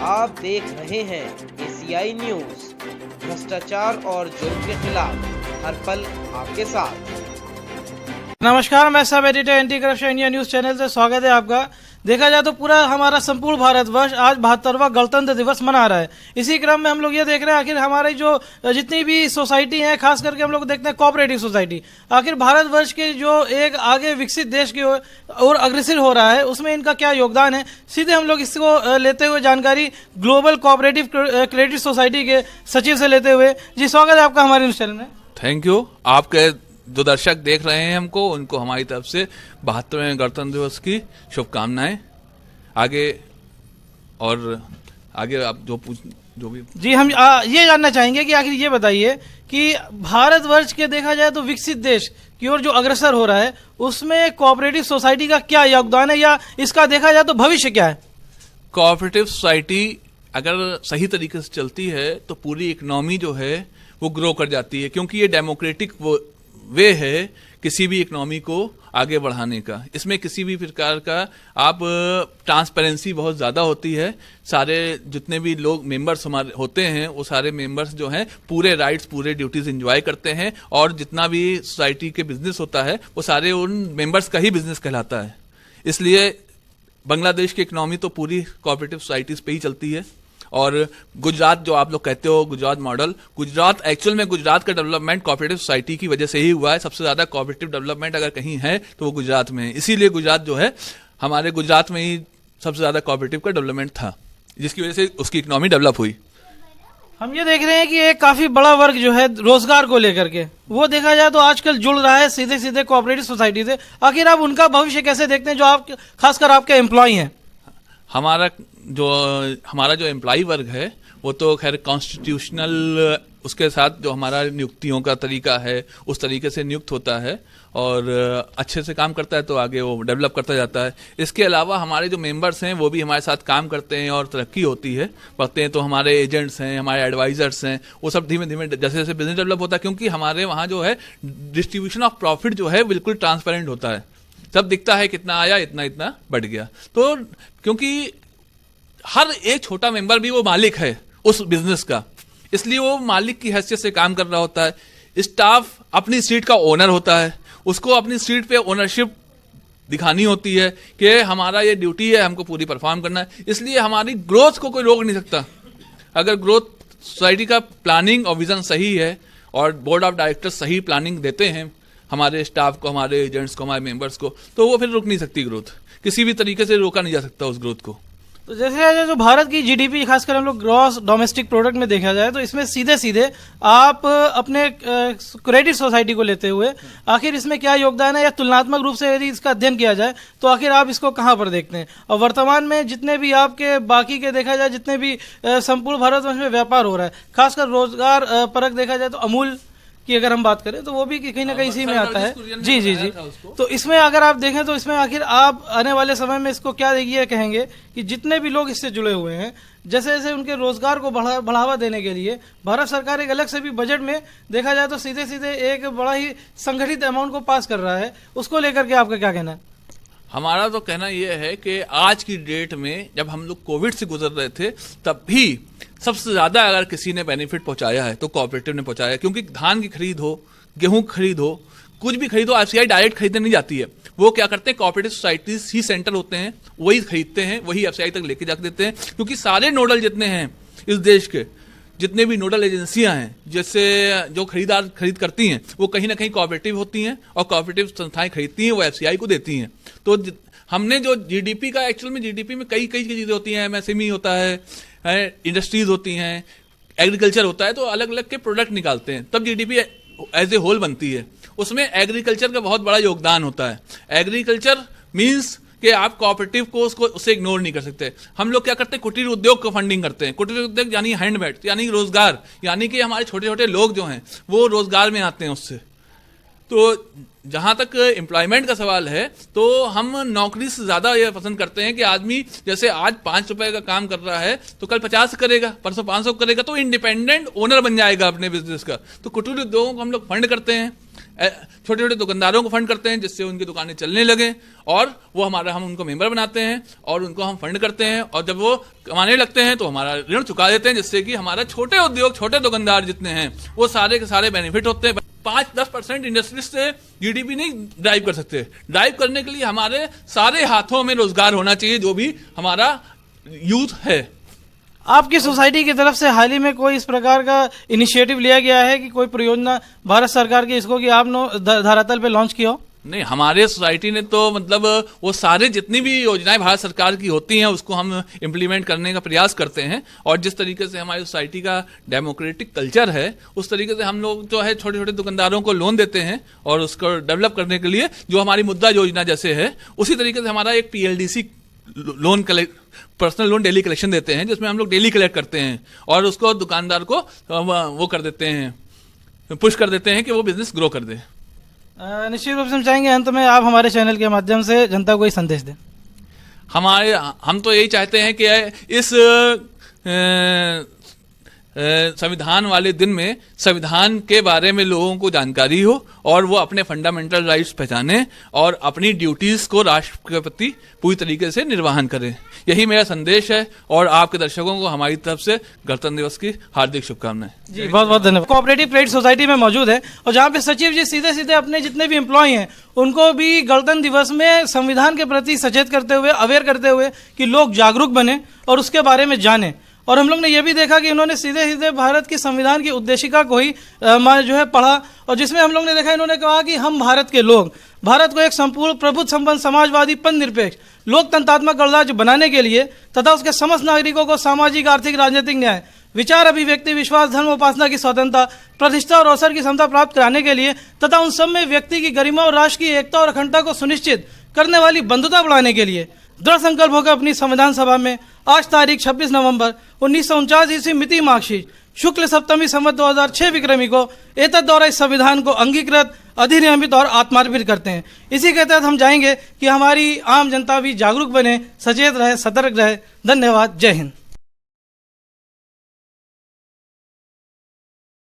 आप देख रहे हैं एशियाई न्यूज, भ्रष्टाचार और जुर्म के खिलाफ हर पल आपके साथ। नमस्कार, मैं sub editor anti corruption India news channel से स्वागत है आपका। देखा जाए तो पूरा हमारा संपूर्ण भारतवर्ष आज 72वां गणतंत्र दिवस मना रहा है। इसी क्रम में हम लोग ये देख रहे हैं आखिर हमारी जो जितनी भी सोसाइटी है, खास करके हम लोग देखते हैं कोऑपरेटिव सोसाइटी, आखिर भारतवर्ष के जो एक आगे विकसित देश की ओर अग्रसर हो रहा है, उसमें इनका क्या योगदान है। सीधे हम लोग इसको लेते हुए जानकारी ग्लोबल कोऑपरेटिव क्रेडिट सोसाइटी के सचिव से लेते हुए। जी, स्वागत है आपका हमारे न्यूज चैनल में। Thank you. आपके जो दर्शक देख रहे हैं हमको, उनको हमारी तरफ से 72वें गणतंत्र दिवस की शुभकामनाएं। आगे आप जो भी जी, हम ये जानना चाहेंगे कि आखिर ये बताइए कि भारतवर्ष के देखा जाए तो विकसित देश की ओर जो अग्रसर हो रहा है, उसमें कोऑपरेटिव सोसाइटी का क्या योगदान है, या इसका देखा जाए तो भविष्य क्या है। कोऑपरेटिव सोसाइटी अगर सही तरीके से चलती है तो पूरी इकोनॉमी जो है वो ग्रो कर जाती है, क्योंकि ये डेमोक्रेटिक वे है किसी भी इकोनॉमी को आगे बढ़ाने का। इसमें किसी भी प्रकार का आप ट्रांसपेरेंसी बहुत ज़्यादा होती है। सारे जितने भी लोग मेंबर्स हमारे होते हैं, वो सारे मेंबर्स जो हैं पूरे राइट्स पूरे ड्यूटीज एंजॉय करते हैं, और जितना भी सोसाइटी के बिजनेस होता है वो सारे उन मेंबर्स का ही बिजनेस कहलाता है। इसलिए बांग्लादेश की इकोनॉमी तो पूरी कोऑपरेटिव सोसाइटीज पे ही चलती है। और गुजरात जो आप लोग कहते हो गुजरात मॉडल, एक्चुअल में गुजरात का डेवलपमेंट कोऑपरेटिव सोसाइटी की वजह से ही हुआ है। सबसे ज्यादा कोऑपरेटिव डेवलपमेंट अगर कहीं है तो वो गुजरात में है। इसीलिए गुजरात जो है, हमारे गुजरात में ही सबसे ज्यादा कोऑपरेटिव का डेवलपमेंट था, जिसकी वजह से उसकी इकोनॉमी डेवलप हुई। हम ये देख रहे हैं कि एक काफी बड़ा वर्ग जो है रोजगार को लेकर के, वो देखा जाए तो आजकल जुड़ रहा है सीधे सीधे कोऑपरेटिव सोसाइटी से। आखिर आप उनका भविष्य कैसे देखते हैं, जो आप खासकर आपके एम्प्लॉय हैं। हमारा जो एम्प्लॉय वर्ग है वो तो खैर कॉन्स्टिट्यूशनल, उसके साथ जो हमारा नियुक्तियों का तरीका है उस तरीके से नियुक्त होता है, और अच्छे से काम करता है तो आगे वो डेवलप करता जाता है। इसके अलावा हमारे जो मेंबर्स हैं वो भी हमारे साथ काम करते हैं और तरक्की होती है, बढ़ते हैं। तो हमारे एजेंट्स हैं, हमारे एडवाइजर्स हैं, वो सब धीमे धीमे जैसे जैसे बिजनेस डेवलप होता है, क्योंकि हमारे वहाँ जो है डिस्ट्रीब्यूशन ऑफ प्रॉफिट जो है बिल्कुल ट्रांसपेरेंट होता है। सब दिखता है कितना आया, इतना इतना बढ़ गया। तो क्योंकि हर एक छोटा मेंबर भी वो मालिक है उस बिजनेस का, इसलिए वो मालिक की हैसियत से काम कर रहा होता है। स्टाफ अपनी सीट का ओनर होता है, उसको अपनी सीट पे ओनरशिप दिखानी होती है कि हमारा ये ड्यूटी है, हमको पूरी परफॉर्म करना है। इसलिए हमारी ग्रोथ को कोई रोक नहीं सकता। अगर ग्रोथ सोसाइटी का प्लानिंग और विजन सही है और बोर्ड ऑफ डायरेक्टर्स सही प्लानिंग देते हैं हमारे स्टाफ को, हमारे एजेंट्स को, हमारे मेंबर्स को, तो वो फिर रुक नहीं सकती ग्रोथ। किसी भी तरीके से रोका नहीं जा सकता उस ग्रोथ को। तो जैसे जो भारत की जीडीपी, खासकर हम लोग ग्रॉस डोमेस्टिक प्रोडक्ट में देखा जाए, तो इसमें सीधे सीधे आप अपने क्रेडिट सोसाइटी को लेते हुए आखिर इसमें क्या योगदान है, या तुलनात्मक रूप से यदि इसका अध्ययन किया जाए तो आखिर आप इसको कहाँ पर देखते हैं। और वर्तमान में जितने भी आपके बाकी के देखा जाए, जितने भी संपूर्ण भारतवर्ष में व्यापार हो रहा है, खासकर रोजगार परक देखा जाए तो अमूल की अगर हम बात करें तो वो भी कहीं ना कहीं इसी में आता है। जी जी जी। तो इसमें अगर आप देखें तो इसमें आखिर आप आने वाले समय में इसको क्या ये कहेंगे कि जितने भी लोग इससे जुड़े हुए हैं, जैसे जैसे उनके रोजगार को बढ़ावा देने के लिए भारत सरकार एक अलग से भी बजट में देखा जाए तो सीधे सीधे एक बड़ा ही संगठित अमाउंट को पास कर रहा है, उसको लेकर के आपका क्या कहना है। हमारा तो कहना यह है कि आज की डेट में जब हम लोग कोविड से गुजर रहे थे, तब भी सबसे ज्यादा अगर किसी ने बेनिफिट पहुंचाया है तो कोऑपरेटिव ने पहुंचाया। क्योंकि धान की खरीद हो, गेहूं की खरीद हो, कुछ भी खरीद हो, एफसीआई डायरेक्ट खरीदने नहीं जाती है। वो क्या करते हैं, कोऑपरेटिव सोसाइटीज ही सेंटर होते हैं, वही खरीदते हैं, वही एफसीआई तक लेके जा देते हैं। क्योंकि सारे नोडल जितने हैं इस देश के, जितने भी नोडल एजेंसियां हैं, जैसे जो खरीद करती हैं, वो कहीं ना कहीं कोऑपरेटिव होती हैं, और कोऑपरेटिव संस्थाएं खरीदती हैं, वो एफसीआई को देती हैं। तो हमने जो जीडीपी का, एक्चुअल में जीडीपी में कई चीजें होती हैं, एमएसएमई होता है, इंडस्ट्रीज होती हैं, एग्रीकल्चर होता है, तो अलग अलग के प्रोडक्ट निकालते हैं, तब जीडीपी एज ए होल बनती है। उसमें एग्रीकल्चर का बहुत बड़ा योगदान होता है। एग्रीकल्चर मीन्स कि आप कोऑपरेटिव को उससे इग्नोर नहीं कर सकते। हम लोग क्या करते हैं, कुटीर उद्योग को फंडिंग करते हैं। कुटीर उद्योग यानी हैंडमेड, यानी रोजगार, यानी कि हमारे छोटे छोटे लोग जो हैं वो रोजगार में आते हैं उससे। तो जहां तक एम्प्लॉयमेंट का सवाल है, तो हम नौकरी से ज्यादा ये पसंद करते हैं कि आदमी जैसे आज 5 रुपए का काम कर रहा है तो कल 50 करेगा, परसों 500 करेगा, तो इंडिपेंडेंट ओनर बन जाएगा अपने बिजनेस का। तो कुटीर उद्योगों को हम लोग फंड करते हैं, छोटे छोटे दुकानदारों को फंड करते हैं जिससे उनकी दुकानें चलने लगे, और वो हम उनको मेंबर बनाते हैं और उनको हम फंड करते हैं, और जब वो कमाने लगते हैं तो हमारा ऋण चुका देते हैं, जिससे कि हमारा छोटे उद्योग, छोटे दुकानदार जितने हैं वो सारे के सारे बेनिफिट होते हैं। 5-10% इंडस्ट्री से जीडीपी नहीं ड्राइव कर सकते। ड्राइव करने के लिए हमारे सारे हाथों में रोजगार होना चाहिए, जो भी हमारा यूथ है। आपकी सोसाइटी की तरफ से हाल ही में कोई इस प्रकार का इनिशिएटिव लिया गया है कि कोई परियोजना भारत सरकार की इसको कि आपने धरातल पे लॉन्च किया हो? नहीं, हमारे सोसाइटी ने तो मतलब वो सारे जितनी भी योजनाएं भारत सरकार की होती हैं उसको हम इम्प्लीमेंट करने का प्रयास करते हैं, और जिस तरीके से हमारी सोसाइटी का डेमोक्रेटिक कल्चर है उस तरीके से हम लोग जो है छोटे छोटे दुकानदारों को लोन देते हैं, और उसको डेवलप करने के लिए जो हमारी मुद्रा योजना जैसे है उसी तरीके से हमारा एक PLDC loan personal loan daily collection देते हैं, जिसमें हम लोग डेली कलेक्ट करते हैं और उसको दुकानदार को वो कर देते हैं, पुश कर देते हैं कि वो बिजनेस ग्रो कर दे। निश्चित रूप से हम चाहेंगे अंत में आप हमारे चैनल के माध्यम से जनता को एक संदेश दें। हम तो यही चाहते हैं कि इस संविधान वाले दिन में संविधान के बारे में लोगों को जानकारी हो और वो अपने फंडामेंटल राइट्स पहचाने और अपनी ड्यूटीज को राष्ट्र के प्रति पूरी तरीके से निर्वहन करें। यही मेरा संदेश है, और आपके दर्शकों को हमारी तरफ से गणतंत्र दिवस की हार्दिक शुभकामनाएं। जी बहुत बहुत धन्यवाद। कोऑपरेटिव क्रेडिट सोसाइटी में मौजूद है, और जहाँ पे सचिव जी सीधे सीधे अपने जितने भी एम्प्लॉय हैं उनको भी गणतंत्र दिवस में संविधान के प्रति सचेत करते हुए, अवेयर करते हुए कि लोग जागरूक बने और उसके बारे में जाने। और हम लोग ने यह भी देखा कि इन्होंने सीधे सीधे भारत की संविधान की उद्देशिका को ही जो है पढ़ा, और जिसमें हम लोग ने देखा इन्होंने कहा कि हम भारत के लोग भारत को एक संपूर्ण प्रबुद्ध संपन्न समाजवादी पन निरपेक्ष लोकतंत्रात्मक गणराज्य बनाने के लिए तथा उसके समस्त नागरिकों को सामाजिक, आर्थिक, राजनीतिक न्याय, विचार, अभिव्यक्ति, विश्वास, धर्म, उपासना की स्वतंत्रता, प्रतिष्ठा और अवसर की क्षमता प्राप्त कराने के लिए तथा उन सब में व्यक्ति की गरिमा और राष्ट्र की एकता और अखंडता को सुनिश्चित करने वाली बंधुता बढ़ाने के लिए दृढ़ संकल्प होकर अपनी संविधान सभा में आज तारीख 26 नवंबर 1949 ईस्वी मिति मार्क्सशीट शुक्ल सप्तमी संवत 2006 विक्रमी को एतद द्वारा इस संविधान को अंगीकृत, अधिनियमित और आत्मार्पित करते हैं। इसी के तहत हम चाहेंगे कि हमारी आम जनता भी जागरूक बने, सचेत रहे, सतर्क रहे। धन्यवाद। जय हिंद।